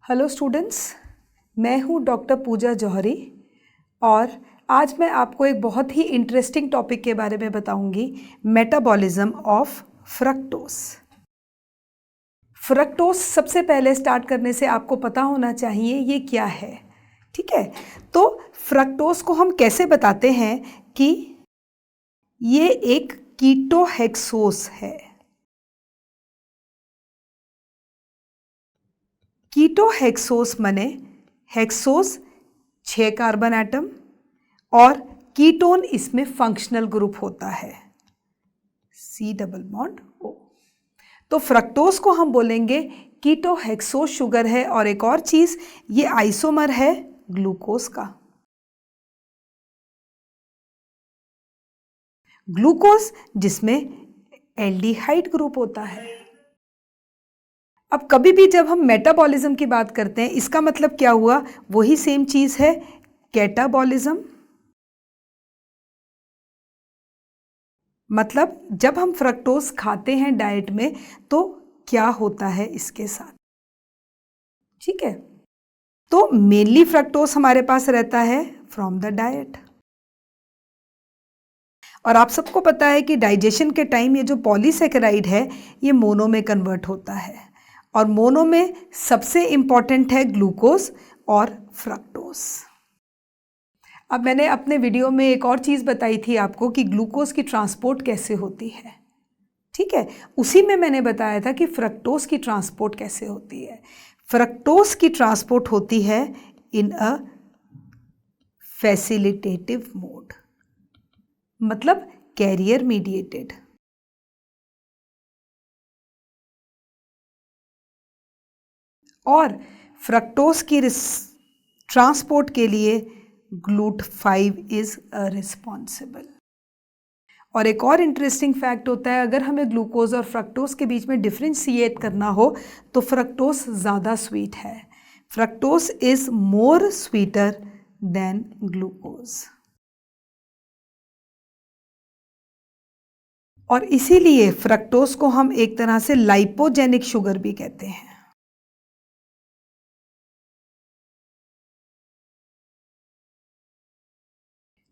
Hello students, मैं हूँ doctor पूजा जौहरी और आज मैं आपको एक बहुत ही इंटरेस्टिंग टॉपिक के बारे में बताऊंगी, मेटाबॉलिज्म ऑफ फ्रक्टोस। फ्रक्टोस सबसे पहले स्टार्ट करने से आपको पता होना चाहिए ये क्या है, ठीक है। तो फ्रक्टोस को हम कैसे बताते हैं कि ये एक कीटोहेक्सोस है। कीटोहेक्सोस माने हेक्सोस 6 कार्बन एटम और कीटोन इसमें फंक्शनल ग्रुप होता है C डबल बॉन्ड O। तो फ्रक्टोस को हम बोलेंगे कीटोहेक्सोस शुगर है। और एक और चीज, ये आइसोमर है ग्लूकोज का। ग्लूकोज जिसमें एल्डिहाइड ग्रुप होता है। अब कभी भी जब हम मेटाबॉलिज्म की बात करते हैं, इसका मतलब क्या हुआ, वही सेम चीज है कैटाबॉलिज्म। मतलब जब हम फ्रक्टोज खाते हैं डाइट में तो क्या होता है इसके साथ, ठीक है। तो मेनली फ्रक्टोज हमारे पास रहता है फ्रॉम द डाइट। और आप सबको पता है कि डाइजेशन के टाइम ये जो पॉलीसेकेराइड है ये मोनो में कन्वर्ट होता है। और मोनो में सबसे इंपॉर्टेंट है ग्लूकोज और फ्रक्टोज। अब मैंने अपने वीडियो में एक और चीज़ बताई थी आपको कि ग्लूकोज की ट्रांसपोर्ट कैसे होती है, ठीक है। उसी में मैंने बताया था कि फ्रक्टोज की ट्रांसपोर्ट कैसे होती है। फ्रक्टोज की ट्रांसपोर्ट होती है इन अ फैसिलिटेटिव मोड, मतलब कैरियर मीडिएटेड। और फ्रक्टोज की ट्रांसपोर्ट के लिए GLUT5 इज रिस्पॉन्सिबल। और एक और इंटरेस्टिंग फैक्ट होता है, अगर हमें ग्लूकोज और फ्रक्टोज के बीच में डिफ्रेंशिएट करना हो तो फ्रक्टोज ज़्यादा स्वीट है। Fructose is more sweeter than glucose. और इसीलिए फ्रक्टोज को हम एक तरह से लाइपोजेनिक शुगर भी कहते हैं,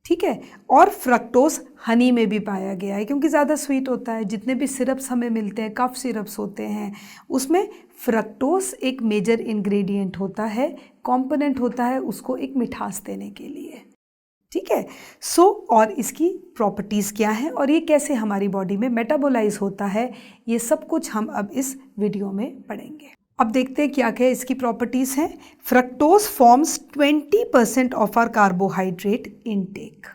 ठीक है। और फ्रक्टोज हनी में भी पाया गया है क्योंकि ज़्यादा स्वीट होता है। जितने भी सिरप्स हमें मिलते हैं, कफ सिरप्स होते हैं, उसमें फ्रक्टोज एक मेजर इंग्रेडिएंट होता है, कंपोनेंट होता है उसको एक मिठास देने के लिए, ठीक है। और इसकी प्रॉपर्टीज़ क्या हैं और ये कैसे हमारी बॉडी में मेटाबोलाइज होता है, ये सब कुछ हम अब इस वीडियो में पढ़ेंगे। अब देखते हैं क्या क्या इसकी प्रॉपर्टीज़ हैं। Fructose forms 20% of our carbohydrate intake,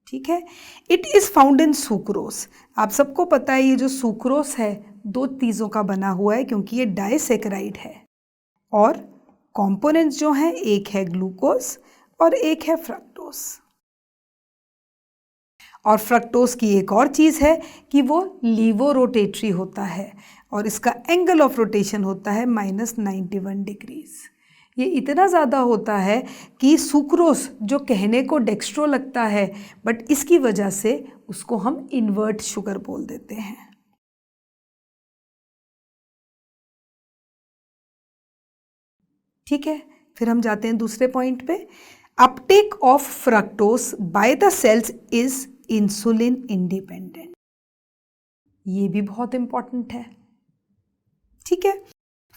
ठीक है। It is found in sucrose. आप सबको पता है ये जो सुक्रोस है दो चीज़ों का बना हुआ है क्योंकि ये डाइसेकेराइड है। और कंपोनेंट्स जो हैं, एक है ग्लूकोज और एक है फ्रक्टोज। और फ्रक्टोज की एक और चीज़ है कि वो लीवो रोटेटरी होता है और इसका एंगल ऑफ रोटेशन होता है -91 डिग्रीज। ये इतना ज़्यादा होता है कि सुक्रोज जो कहने को डेक्स्ट्रो लगता है, बट इसकी वजह से उसको हम इन्वर्ट शुगर बोल देते हैं, ठीक है। फिर हम जाते हैं दूसरे पॉइंट पे। Uptake of fructose by the cells is insulin independent. ये भी बहुत इंपॉर्टेंट है, ठीक है।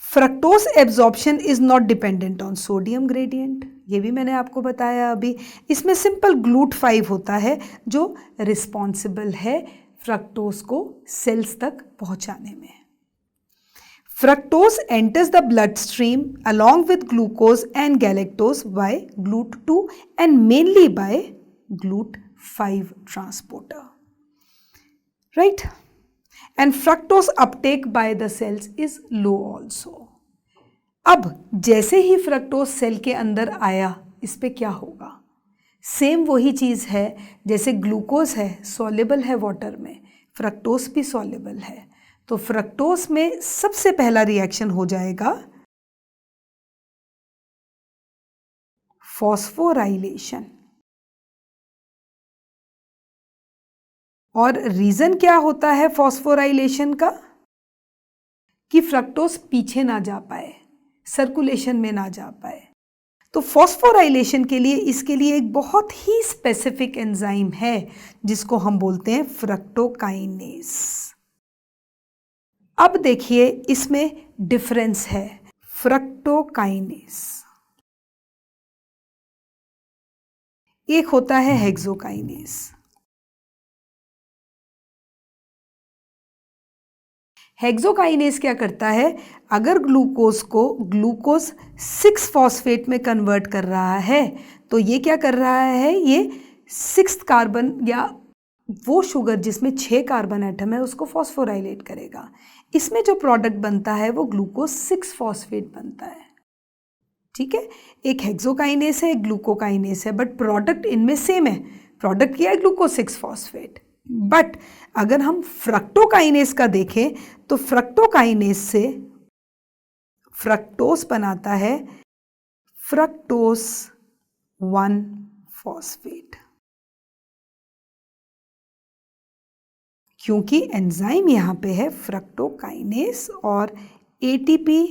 Fructose absorption is not dependent on sodium gradient, ये भी मैंने आपको बताया अभी। इसमें सिंपल GLUT5 होता है जो रिस्पॉन्सिबल है फ्रक्टोज को सेल्स तक पहुंचाने में। Fructose enters the bloodstream along with glucose and galactose by GLUT2 and mainly by GLUT5 transporter, right? And fructose uptake by the cells is low also. अब जैसे ही फ्रक्टोज सेल के अंदर आया, इस पे क्या होगा, सेम वही चीज़ है जैसे ग्लूकोज है सॉल्युबल है वाटर में, फ्रक्टोज भी सॉल्युबल है। तो फ्रक्टोज में सबसे पहला रिएक्शन हो जाएगा फॉस्फोराइलेशन। और रीजन क्या होता है फॉस्फोराइलेशन का, कि फ्रक्टोज पीछे ना जा पाए, सर्कुलेशन में ना जा पाए। तो फॉस्फोराइलेशन के लिए इसके लिए एक बहुत ही स्पेसिफिक एंजाइम है जिसको हम बोलते हैं फ्रक्टोकाइनेस। अब देखिए इसमें डिफरेंस है। फ्रक्टोकाइनेस एक होता है हेक्सोकाइनेस। हेक्सोकाइनेस क्या करता है, अगर ग्लूकोज को ग्लूकोज 6 फॉस्फेट में कन्वर्ट कर रहा है तो ये क्या कर रहा है, ये 6 कार्बन या वो शुगर जिसमें 6 कार्बन एटम है उसको फॉस्फोराइलेट करेगा। इसमें जो प्रोडक्ट बनता है वो ग्लूकोज 6 फॉस्फेट बनता है। ठीक है, एक हेक्सोकाइनेस है, एक ग्लूकोकाइनेस है, बट प्रोडक्ट इनमें सेम है। प्रोडक्ट क्या है, ग्लूकोज 6 फॉस्फेट। बट अगर हम फ्रक्टोकाइनेस का देखें तो फ्रक्टोकाइनेस से फ्रक्टोस बनाता है फ्रक्टोस 1 फॉस्फेट, क्योंकि एंजाइम यहां पे है फ्रक्टोकाइनेस और एटीपी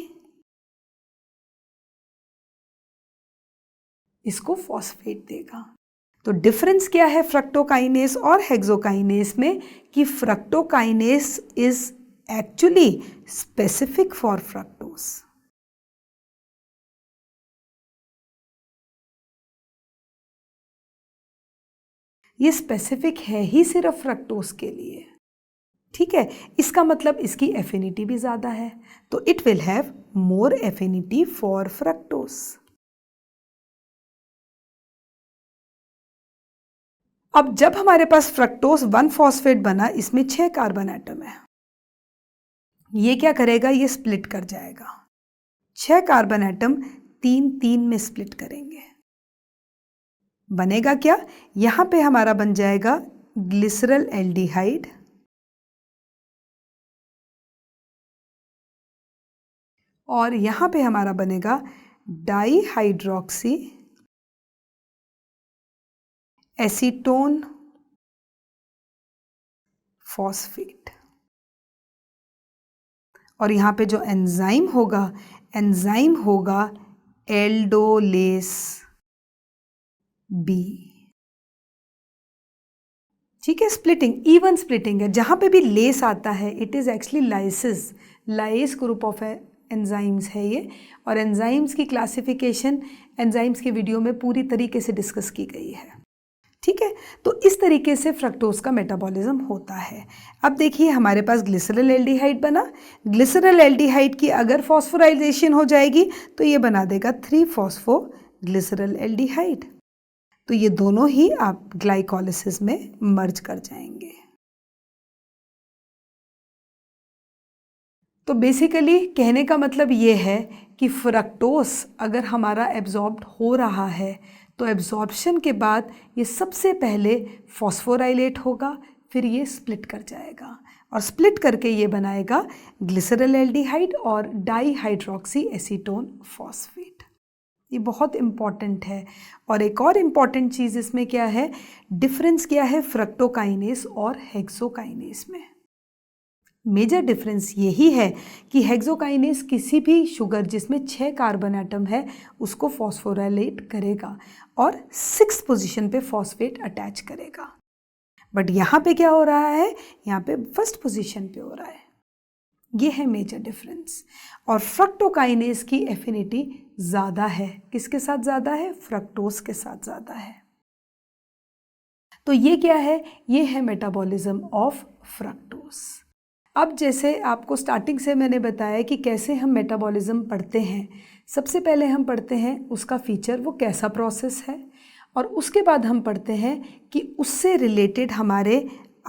इसको फॉस्फेट देगा। तो डिफरेंस क्या है फ्रक्टोकाइनेस और हेक्सोकाइनेस में, कि fructokinase is actually specific for fructose. ये स्पेसिफिक है ही सिर्फ फ्रक्टोस के लिए। ठीक है, इसका मतलब इसकी एफिनिटी भी ज़्यादा है, तो it will have more affinity for fructose. अब जब हमारे पास फ्रक्टोस 1 फॉस्फेट बना, इसमें 6 कार्बन एटम है, ये क्या करेगा, ये स्प्लिट कर जाएगा। 6 कार्बन एटम 3-3 में स्प्लिट करेंगे। बनेगा क्या, यहां पे हमारा बन जाएगा ग्लिसरल एल्डिहाइड और यहां पे हमारा बनेगा डाईहाइड्रोक्सी एसीटोन फॉस्फेट। और यहां पे जो एंजाइम होगा एल्डोलेस बी। ठीक है, स्प्लिटिंग, इवन स्प्लिटिंग है। जहां पे भी लेस आता है it is actually lysis, lyase group of enzymes है ये। और एंजाइम्स की क्लासिफिकेशन एंजाइम्स के वीडियो में पूरी तरीके से डिस्कस की गई है। ठीक है, तो इस तरीके से फ्रक्टोज का मेटाबॉलिज्म होता है। अब देखिए हमारे पास ग्लिसरल एल्डिहाइड बना। ग्लिसरल एल्डिहाइड की अगर फॉस्फोराइलेशन हो जाएगी तो ये बना देगा 3 फॉस्फो ग्लिसरल एल्डिहाइड। तो ये दोनों ही आप ग्लाइकोलिसिस में मर्ज कर जाएंगे। तो बेसिकली कहने का मतलब ये है कि फ्रक्टोस अगर हमारा एब्जॉर्ब्ड हो रहा है तो एब्जॉर्प्शन के बाद ये सबसे पहले फॉस्फोराइलेट होगा, फिर ये स्प्लिट कर जाएगा और स्प्लिट करके ये बनाएगा ग्लिसरल एल्डिहाइड और डाईहाइड्रोक्सी एसीटोन फॉस्फेट। ये बहुत इम्पॉर्टेंट है। और एक और इम्पॉर्टेंट चीज़ इसमें क्या है, डिफरेंस क्या है फ्रक्टोकाइनेस और हेक्सोकाइनेस में। मेजर डिफरेंस यही है कि हेक्सोकाइनेस किसी भी शुगर जिसमें 6 कार्बन एटम है उसको फॉस्फोराइलेट करेगा और 6th पोजीशन पे फॉस्फेट अटैच करेगा। बट यहाँ पे क्या हो रहा है, यहाँ पे 1st पोजीशन पे हो रहा है। ये है मेजर डिफरेंस। और फ्रक्टोकाइनेस की एफिनिटी ज़्यादा है। किसके साथ ज़्यादा है, फ्रक्टोज के साथ ज़्यादा है। तो ये क्या है, ये है मेटाबॉलिज्म ऑफ फ्रक्टोज। अब जैसे आपको स्टार्टिंग से मैंने बताया कि कैसे हम मेटाबॉलिज्म पढ़ते हैं। सबसे पहले हम पढ़ते हैं उसका फीचर, वो कैसा प्रोसेस है, और उसके बाद हम पढ़ते हैं कि उससे रिलेटेड हमारे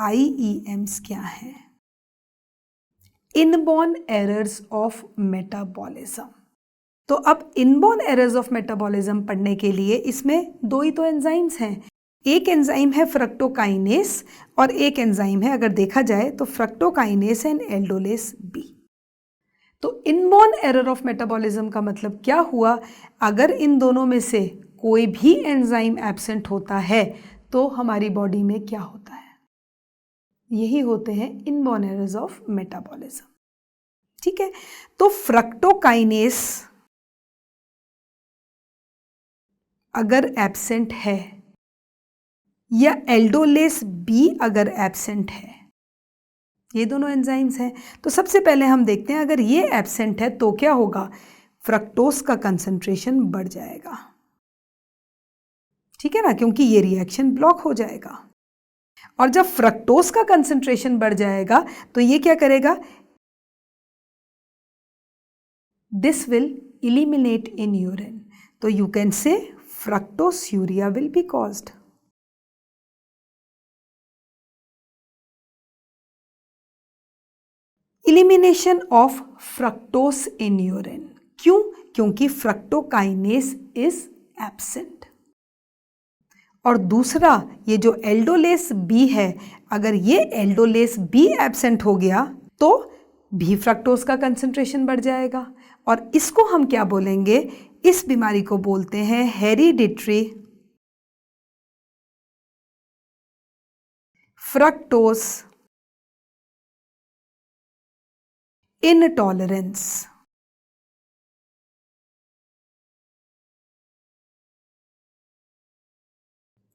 IEMs क्या हैं, इनबॉर्न एरर्स ऑफ मेटाबॉलिज्म। तो अब इनबॉर्न एरर्स ऑफ मेटाबॉलिज्म पढ़ने के लिए इसमें 2 ही तो एंजाइम्स हैं। एक एंजाइम है फ्रक्टोकाइनेस और एक एंजाइम है, अगर देखा जाए तो फ्रक्टोकाइनेस एंड एल्डोलेस बी। तो इनबॉर्न एरर ऑफ मेटाबॉलिज्म का मतलब क्या हुआ, अगर इन दोनों में से कोई भी एंजाइम एब्सेंट होता है तो हमारी बॉडी में क्या होता है, यही होते हैं इनबॉर्न एरर्स ऑफ मेटाबॉलिज्म। ठीक है, तो फ्रक्टोकाइनेस अगर एब्सेंट है या एल्डोलेस बी अगर एब्सेंट है, ये दोनों एंजाइम्स हैं, तो सबसे पहले हम देखते हैं अगर ये एब्सेंट है तो क्या होगा, फ्रक्टोज का कंसंट्रेशन बढ़ जाएगा, ठीक है ना, क्योंकि ये रिएक्शन ब्लॉक हो जाएगा। और जब फ्रक्टोज का कंसंट्रेशन बढ़ जाएगा तो ये क्या करेगा, this will eliminate in urine, तो you can say fructosuria will be caused. Elimination of fructose in urine, क्यों, क्योंकि फ्रक्टोकाइनेस इज एब्सेंट। और दूसरा ये जो एल्डोलेस बी है, अगर ये एल्डोलेस बी एब्सेंट हो गया तो भी फ्रक्टोज का कंसंट्रेशन बढ़ जाएगा, और इसको हम क्या बोलेंगे, इस बीमारी को बोलते हैं हेरिडिटरी फ्रक्टोज इनटॉलरेंस।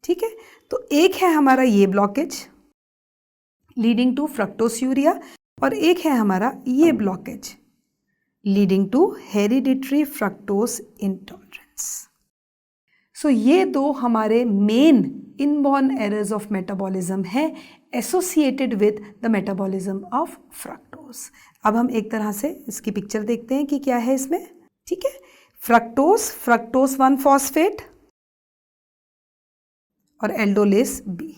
ठीक है, तो एक है हमारा ये ब्लॉकेज लीडिंग टू फ्रक्टोस्यूरिया, और एक है हमारा ये blockage leading to hereditary fructose intolerance. So ये दो हमारे main inborn errors of metabolism है associated with the metabolism of fructose. अब हम एक तरह से इसकी पिक्चर देखते हैं कि क्या है इसमें। ठीक है, फ्रक्टोज 1 फॉस्फेट और एल्डोलेस बी।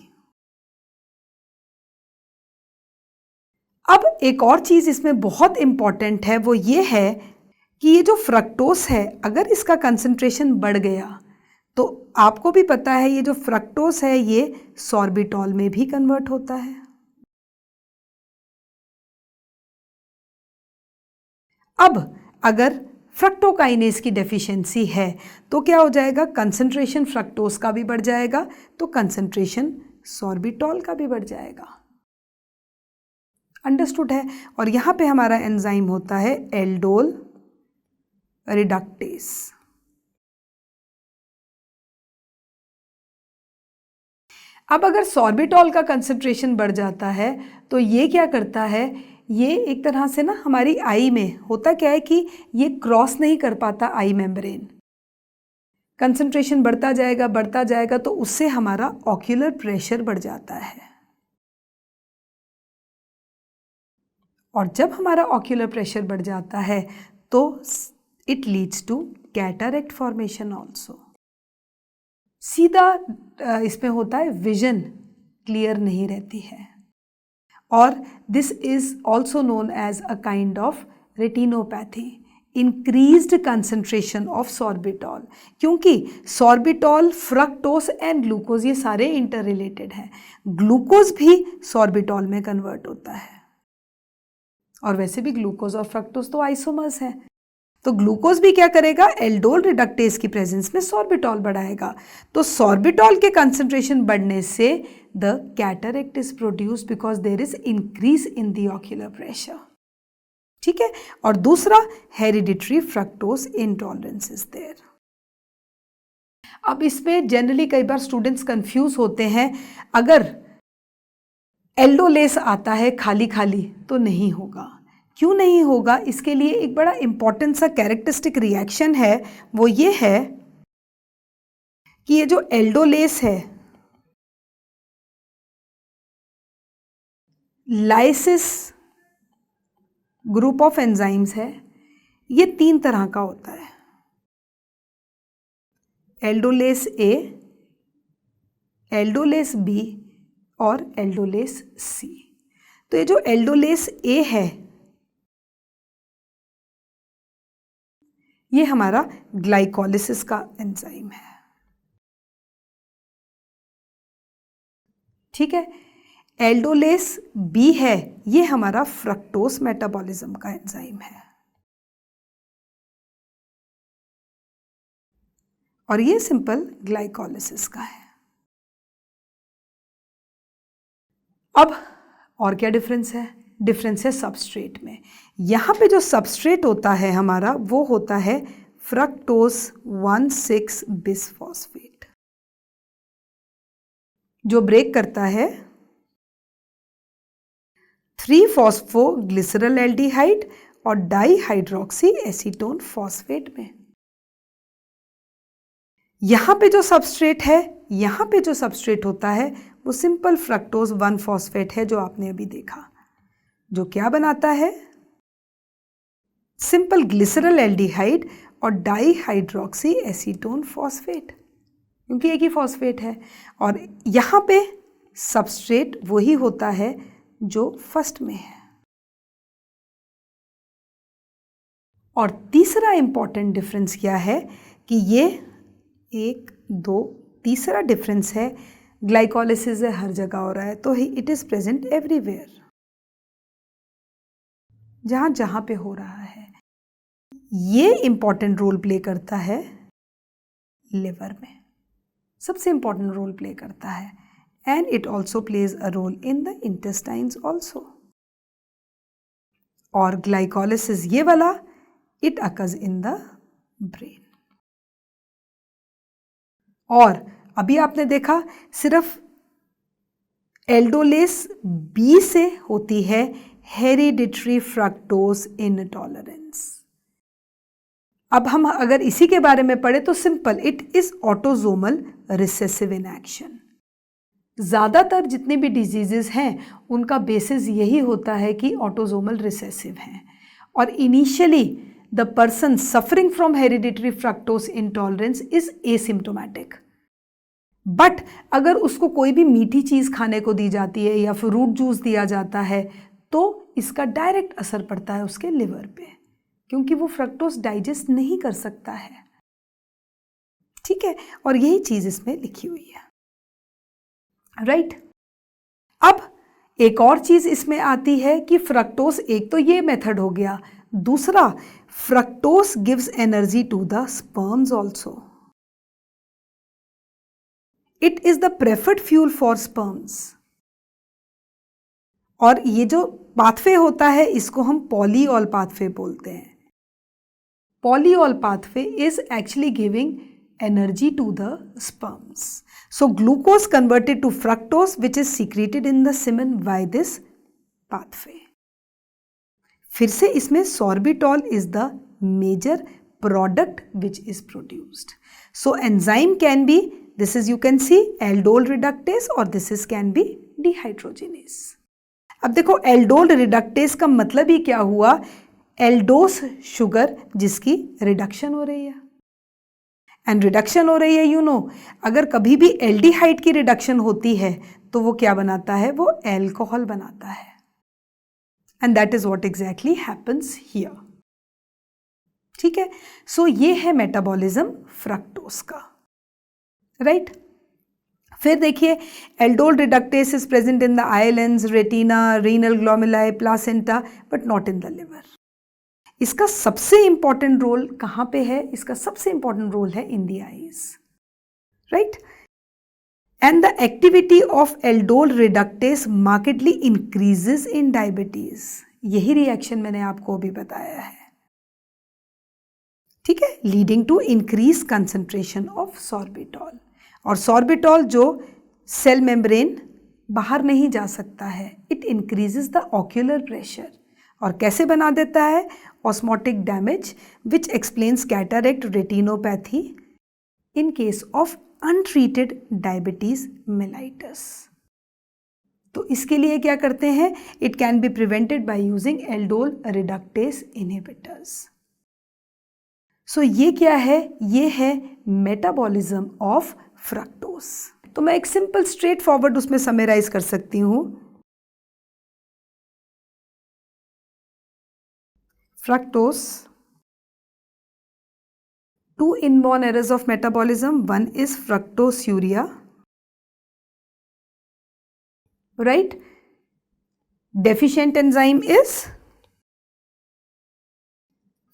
अब एक और चीज इसमें बहुत इंपॉर्टेंट है, वो ये है कि ये जो फ्रक्टोज है अगर इसका कंसंट्रेशन बढ़ गया तो आपको भी पता है ये जो फ्रक्टोज है ये सॉर्बिटॉल में भी कन्वर्ट होता है। अब अगर फ्रक्टोकाइनेज की डेफिशिएंसी है तो क्या हो जाएगा, कंसंट्रेशन फ्रक्टोज का भी बढ़ जाएगा तो कंसंट्रेशन सॉर्बिटॉल का भी बढ़ जाएगा। अंडरस्टूड है। और यहां पे हमारा एंजाइम होता है एल्डोल रिडक्टेस। अब अगर सॉर्बिटॉल का कंसंट्रेशन बढ़ जाता है तो ये क्या करता है, ये एक तरह से ना हमारी आई में होता क्या है कि ये क्रॉस नहीं कर पाता आई मेम्ब्रेन, कंसंट्रेशन बढ़ता जाएगा तो उससे हमारा ऑक्यूलर प्रेशर बढ़ जाता है, और जब हमारा ऑक्यूलर प्रेशर बढ़ जाता है तो it leads to cataract formation also. सीधा इसमें होता है विजन क्लियर नहीं रहती है, और this is also known as a kind of retinopathy, increased concentration of sorbitol, क्योंकि सॉर्बिटॉल, फ्रक्टोज एंड ग्लूकोज ये सारे इंटर रिलेटेड हैं। ग्लूकोज भी सॉर्बिटॉल में कन्वर्ट होता है, और वैसे भी ग्लूकोज और फ्रक्टोज तो आइसोमर्स हैं, तो ग्लूकोज भी क्या करेगा, एल्डोल रिडक्टेज की प्रेजेंस में सॉर्बिटॉल बढ़ाएगा, तो सॉर्बिटॉल के कंसंट्रेशन बढ़ने से the cataract is produced because there is increase in the ocular pressure. ठीक है, और दूसरा hereditary fructose intolerance is there. अब इसमें जनरली कई बार स्टूडेंट्स कंफ्यूज होते हैं, अगर एल्डोलेस आता है खाली खाली तो नहीं होगा। क्यों नहीं होगा, इसके लिए एक बड़ा इंपॉर्टेंट सा कैरेक्टरिस्टिक रिएक्शन है, वो ये है कि ये जो एल्डोलेस है लाइसिस ग्रुप ऑफ एंजाइम्स है, ये 3 तरह का होता है, एल्डोलेस ए, एल्डोलेस बी और एल्डोलेस सी। तो ये जो एल्डोलेस ए है ये हमारा ग्लाइकोलिसिस का एंजाइम है। ठीक है, एल्डोलेस बी है ये हमारा फ्रक्टोज मेटाबॉलिज्म का एंजाइम है, और ये सिंपल ग्लाइकोलिसिस का है। अब और क्या डिफरेंस है, डिफरेंस है सबस्ट्रेट में। यहाँ पे जो सबस्ट्रेट होता है हमारा वो होता है फ्रक्टोज 1,6 बिसफॉस्फेट, जो ब्रेक करता है 3-फॉस्फोग्लिसरल एल्डिहाइड और डाईहाइड्रोक्सी एसीटोन फॉस्फेट में। यहां पे जो सबस्ट्रेट है, यहां पे जो सबस्ट्रेट होता है वो सिंपल फ्रक्टोज 1 फॉस्फेट है, जो आपने अभी देखा, जो क्या बनाता है सिंपल ग्लिसरल एल्डिहाइड और डाईहाइड्रोक्सी एसीटोन फॉस्फेट, क्योंकि एक ही फॉस्फेट है। और यहां पे सबस्ट्रेट वही होता है जो फर्स्ट में है। और तीसरा इंपॉर्टेंट डिफरेंस क्या है कि ये 1, 2, तीसरा डिफरेंस है ग्लाइकोलिसिस हर जगह हो रहा है, तो इट इज प्रेजेंट एवरीवेयर, जहां जहां पे हो रहा है। ये इंपॉर्टेंट रोल प्ले करता है लिवर में, सबसे इंपॉर्टेंट रोल प्ले करता है, and it also plays a role in the intestines also. और ग्लाइकोलिसिस ये वाला it occurs in the brain. और अभी आपने देखा सिर्फ एल्डोलेस बी से होती है हेरिडिटरी फ्रक्टोज इनटॉलरेंस। अब हम अगर इसी के बारे में पढ़े तो simple, it is autosomal recessive in action. ज़्यादातर जितने भी डिजीजेस हैं उनका बेसिस यही होता है कि ऑटोजोमल रिसेसिव हैं, और initially the person suffering from hereditary fructose intolerance is asymptomatic, but अगर उसको कोई भी मीठी चीज़ खाने को दी जाती है या फ्रूट जूस दिया जाता है तो इसका डायरेक्ट असर पड़ता है उसके लिवर पे, क्योंकि वो फ्रक्टोज डाइजेस्ट नहीं कर सकता है। ठीक है, और यही चीज़ इसमें लिखी हुई है, राइट। अब एक और चीज़ इसमें आती है कि फ्रक्टोज, एक तो ये मेथड हो गया, दूसरा fructose gives energy to the sperms also. It is the preferred fuel for sperms. और ये जो पाथवे होता है इसको हम पॉलीऑल पाथवे बोलते हैं। Polyol pathway is actually giving energy to the sperms. So glucose converted to fructose which is secreted in the semen by this pathway. फिर से इसमें sorbitol is the major product which is produced. So enzyme can be, this is you can see aldol reductase or this is can be dehydrogenase. अब देखो aldol reductase का मतलब ही क्या हुआ, Eldhose sugar जिसकी रिडक्शन हो रही है, एंड रिडक्शन हो रही है, यू नो, अगर कभी भी एल्डिहाइड की रिडक्शन होती है तो वो क्या बनाता है, वो एल्कोहल बनाता है, and that is what exactly happens here. ठीक है, सो ये है मेटाबॉलिज्म फ्रक्टोज का, राइट। फिर देखिए aldol reductase is present in the islands, retina, renal glomeruli, placenta, but not in the liver. इसका सबसे इंपॉर्टेंट रोल कहां पे है, इसका सबसे इंपॉर्टेंट रोल है in the eyes, right. And the activity of aldol reductase markedly increases in diabetes. यही reaction मैंने आपको अभी बताया है, ठीक है, leading to increase concentration of sorbitol. और सॉर्बिटॉल जो सेल मेम्ब्रेन बाहर नहीं जा सकता है, it increases the ocular pressure, और कैसे बना देता है, osmotic damage which explains cataract, retinopathy in case of untreated diabetes mellitus. तो इसके लिए क्या करते हैं, it can be prevented by using aldol reductase inhibitors. So ये क्या है, ये है मेटाबॉलिज्म ऑफ फ्रक्टोज। तो मैं एक सिंपल स्ट्रेट फॉरवर्ड उसमें समराइज कर सकती हूं। Fructose, two inborn errors of metabolism. One is fructosuria, right? Deficient enzyme is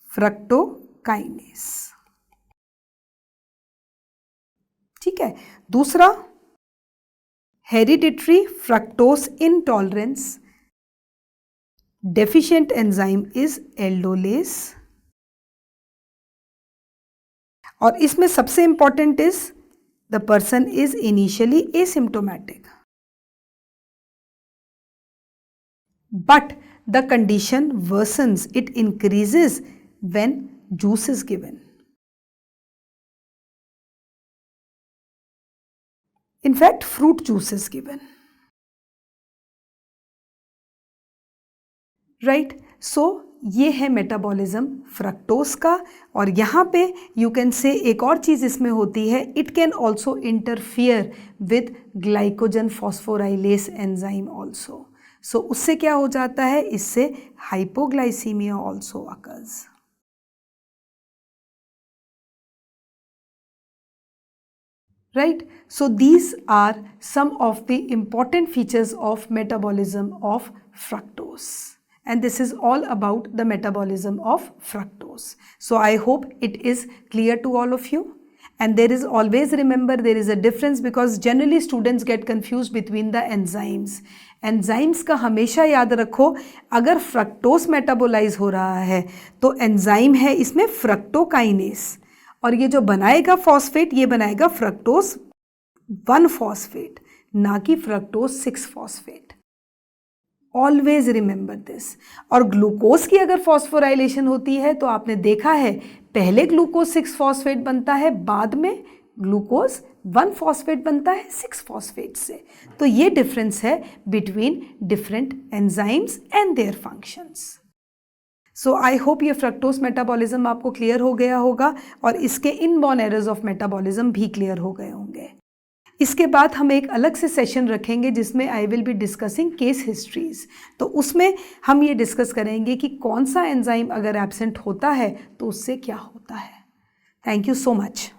fructokinase. ठीक है, दूसरा hereditary fructose intolerance. Deficient enzyme is aldolase, और इसमें सबसे important is the person is initially asymptomatic, but the condition worsens, it increases when juice is given. In fact, fruit juice is given. Right? So, ये है metabolism fructose का। और यहाँ पे you can से एक और चीज़ इसमें होती है, it can also interfere with glycogen phosphorylase enzyme also. So उससे क्या हो जाता है, इससे hypoglycemia also occurs. Right? So these are some of the important features of metabolism of fructose. And this is all about the metabolism of fructose. So I hope it is clear to all of you. And there is always, remember, there is a difference because generally students get confused between the enzymes. Enzymes का हमेशा याद रखो, अगर fructose metabolise हो रहा है तो enzyme है इसमें फ्रक्टोकाइनेस, और ये जो बनाएगा फॉस्फेट, ये बनाएगा फ्रक्टोस 1 फॉस्फेट, ना कि fructose 6 phosphate. Always remember this. और ग्लूकोज की अगर फॉस्फोराइलेशन होती है तो आपने देखा है पहले ग्लूकोज 6 फॉस्फेट बनता है, बाद में ग्लूकोज 1 फॉस्फेट बनता है 6 फॉस्फेट से। तो ये डिफरेंस है between different enzymes and their functions. So I hope ये फ्रक्टोस मेटाबॉलिज्म आपको क्लियर हो गया होगा और इसके इनबॉर्न एरर्स ऑफ मेटाबॉलिज्म भी क्लियर हो गए होंगे। इसके बाद हम एक अलग से सेशन रखेंगे जिसमें I will be discussing case histories. तो उसमें हम ये डिस्कस करेंगे कि कौन सा एंजाइम अगर एब्सेंट होता है तो उससे क्या होता है। Thank you so much.